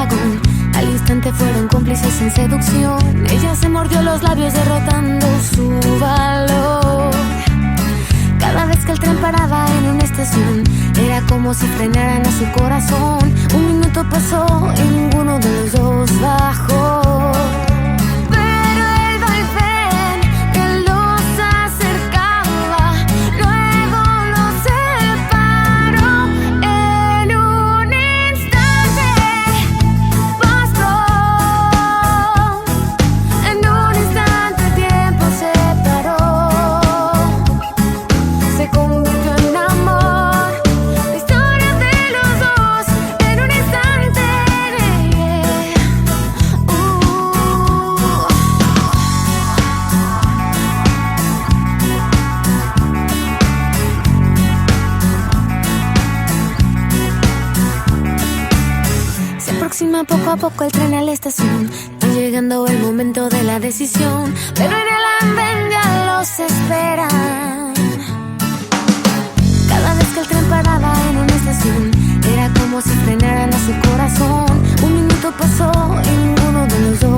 vagón. Al instante fueron cómplices en seducción. Ella se mordió los labios derrotando su valor. Cada vez que el tren paraba en una estación, era como si frenaran a su corazón. Un minuto pasó y ninguno de los dos bajó. Pero el vaivén que los acercaba luego los separó. En un instante bastó. En un instante el tiempo se paró. Se convirtió en amor, la historia de los dos en un instante. Se aproxima poco a poco el tren a la estación. Va llegando el momento de la decisión, pero en el andén ya los esperan. Cada vez que el tren paraba en una estación, era como si frenaran a su corazón. Un minuto pasó y ninguno de los dos